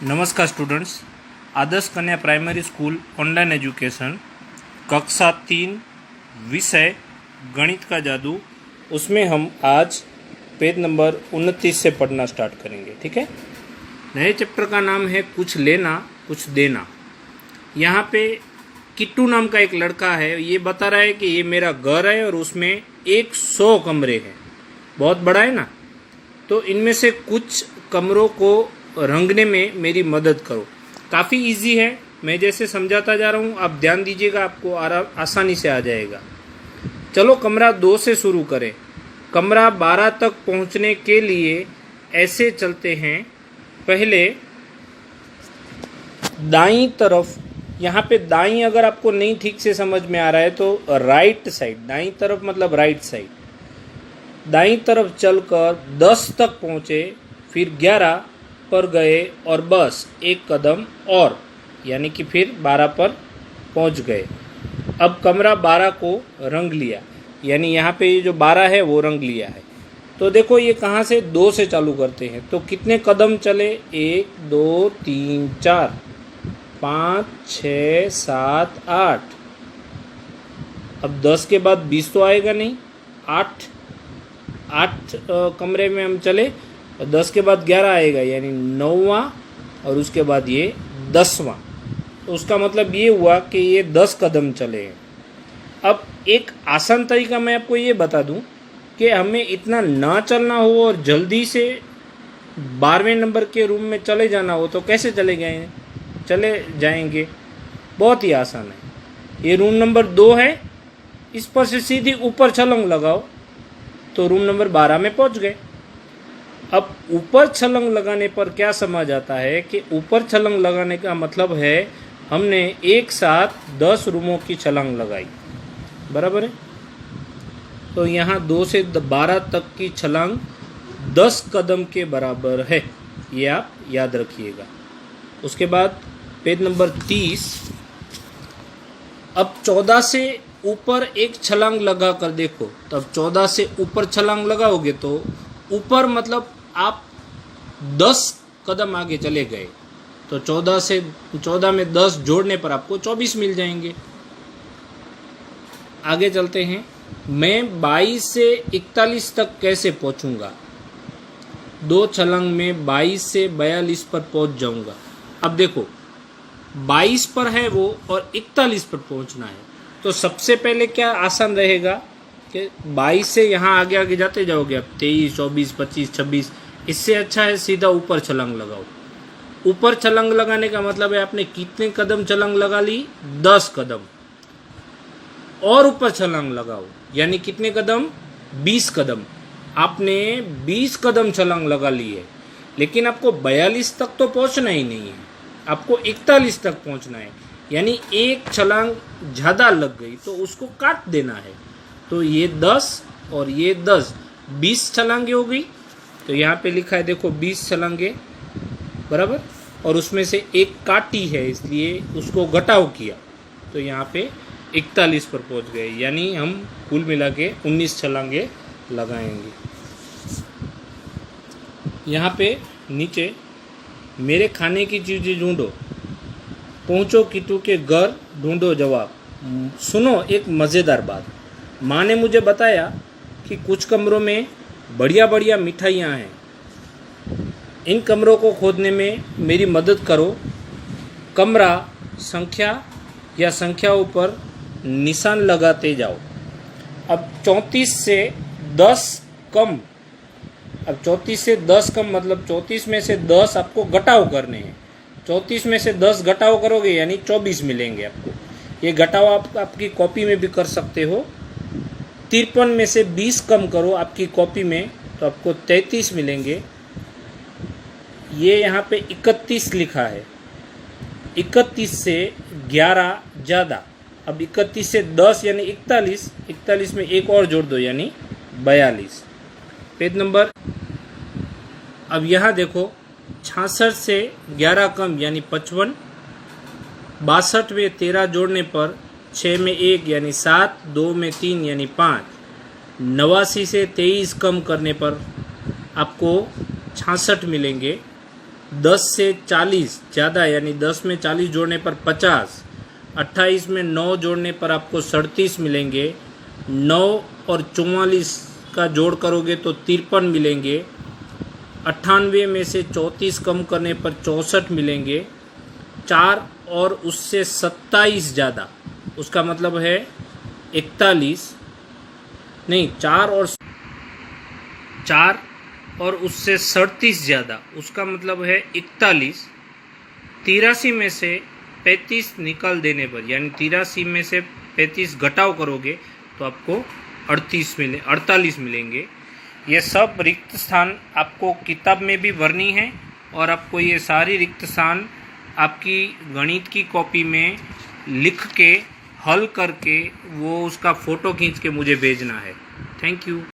नमस्कार स्टूडेंट्स, आदर्श कन्या primary school online education कक्षा 3 विषय गणित का जादू, उसमें हम आज पेज नंबर 29 से पढ़ना स्टार्ट करेंगे। ठीक है। नए चैप्टर का नाम है कुछ लेना कुछ देना। यहाँ पे किट्टू नाम का एक लड़का है, ये बता रहा है कि ये मेरा घर है और उसमें 100 कमरे हैं। बहुत बड़ा है ना, तो इनमें से कुछ कमरों को रंगने में मेरी मदद करो। काफ़ी इजी है, मैं जैसे समझाता जा रहा हूँ आप ध्यान दीजिएगा, आपको आसानी से आ जाएगा। चलो कमरा 2 से शुरू करें। कमरा 12 तक पहुँचने के लिए ऐसे चलते हैं। पहले दाईं तरफ, यहाँ पे दाईं अगर आपको नहीं ठीक से समझ में आ रहा है तो राइट साइड, दाईं तरफ मतलब राइट साइड, दाईं तरफ चलकर 10 तक पहुँचे, फिर 11 पर गए और बस एक कदम और, यानी कि फिर 12 पर पहुंच गए। अब कमरा 12 को रंग लिया, यानी यहाँ पे ये जो 12 है वो रंग लिया है। तो देखो ये कहाँ से 2 से चालू करते हैं, तो कितने कदम चले, 1 2 3 4 5 6 7 8। अब 10 के बाद 20 तो आएगा नहीं, 8 कमरे में हम चले, 10 के बाद 11 आएगा, यानी 9वां, और उसके बाद ये 10वां। तो उसका मतलब ये हुआ कि ये 10 कदम चले हैं। अब एक आसान तरीका मैं आपको ये बता दूं कि हमें इतना ना चलना हो और जल्दी से 12वें नंबर के रूम में चले जाना हो तो कैसे चले जाएंगे। बहुत ही आसान है। ये रूम नंबर 2 है, इस पर से सीधी ऊपर छलांग लगाओ तो रूम नंबर 12 में पहुंच गए। अब ऊपर छलांग लगाने पर क्या समझ आता है कि ऊपर छलांग लगाने का मतलब है हमने एक साथ 10 रूमों की छलांग लगाई, बराबर है। तो यहाँ 2 से 12 तक की छलांग 10 कदम के बराबर है, ये आप याद रखिएगा। उसके बाद पेज नंबर 30। अब 14 से ऊपर एक छलांग लगा कर देखो, तब 14 से ऊपर छलांग लगाओगे तो ऊपर मतलब आप 10 कदम आगे चले गए, तो 14 में 10 जोड़ने पर आपको 24 मिल जाएंगे। आगे चलते हैं। मैं 22 से 41 तक कैसे पहुंचूंगा। 2 छलांग में 22 से 42 पर पहुंच जाऊंगा। अब देखो 22 पर है वो और 41 पर पहुंचना है, तो सबसे पहले क्या आसान रहेगा कि 22 से यहाँ आगे आगे जाते जाओगे, अब 23 24 25 26। इससे अच्छा है सीधा ऊपर छलांग लगाओ। ऊपर छलांग लगाने का मतलब है आपने कितने कदम छलांग लगा ली, 10 कदम, और ऊपर छलांग लगाओ, यानी कितने कदम, 20 कदम। आपने 20 कदम छलांग लगा ली है, लेकिन आपको 42 तक तो पहुंचना ही नहीं है, आपको 41 तक पहुंचना है, यानी एक छलांग ज़्यादा लग गई तो उसको काट देना है। तो ये 10 और ये 10, 20 छलांगे हो गई। तो यहाँ पे लिखा है देखो 20 छलांगे, बराबर, और उसमें से एक काटी है इसलिए उसको घटाव किया, तो यहाँ पे 41 पर पहुँच गए, यानी हम कुल मिला के 19 छलांगे लगाएंगे। यहाँ पे नीचे मेरे खाने की चीज़ें ढूंढो, पहुँचो किट्टू के घर, ढूंढो जवाब। सुनो एक मज़ेदार बात, माँ ने मुझे बताया कि कुछ कमरों में बढ़िया बढ़िया मिठाइयाँ हैं। इन कमरों को खोजने में मेरी मदद करो। कमरा संख्या या संख्याओं पर निशान लगाते जाओ। अब 34 से 10 कम, अब 34 से 10 कम मतलब 34 में से 10 आपको घटाव करने हैं। 34 में से 10 घटाव करोगे यानी 24 मिलेंगे आपको। ये घटाव आप आपकी कॉपी में भी कर सकते हो। 53 में से 20 कम करो आपकी कॉपी में तो आपको 33 मिलेंगे। ये यहाँ पे 31 लिखा है, 31 से 11 ज़्यादा। अब 31 से 10 यानी 41, 41 में एक और जोड़ दो यानी 42। पेज नंबर, अब यहाँ देखो 66 से 11 कम यानी 55, 62 में 13 जोड़ने पर 6 में 1 यानी 7, 2 में 3 यानी 5, 89 से 23 कम करने पर आपको 66 मिलेंगे। 10 से 40 ज़्यादा यानी 10 में 40 जोड़ने पर 50, 28 में 9 जोड़ने पर आपको 37 मिलेंगे, 9 और 44 का जोड़ करोगे तो 53 मिलेंगे, 98 में से 34 कम करने पर 64 मिलेंगे, 4 और उससे 27 ज़्यादा उसका मतलब है 41, नहीं 4 और उससे 37 ज़्यादा उसका मतलब है 41, 83 में से 35 निकाल देने पर यानी 83 में से 35 घटाव करोगे तो आपको 48 मिलेंगे। ये सब रिक्त स्थान आपको किताब में भी भरनी है और आपको ये सारी रिक्त स्थान आपकी गणित की कॉपी में लिख के हल करके वो उसका फ़ोटो खींच के मुझे भेजना है। Thank you.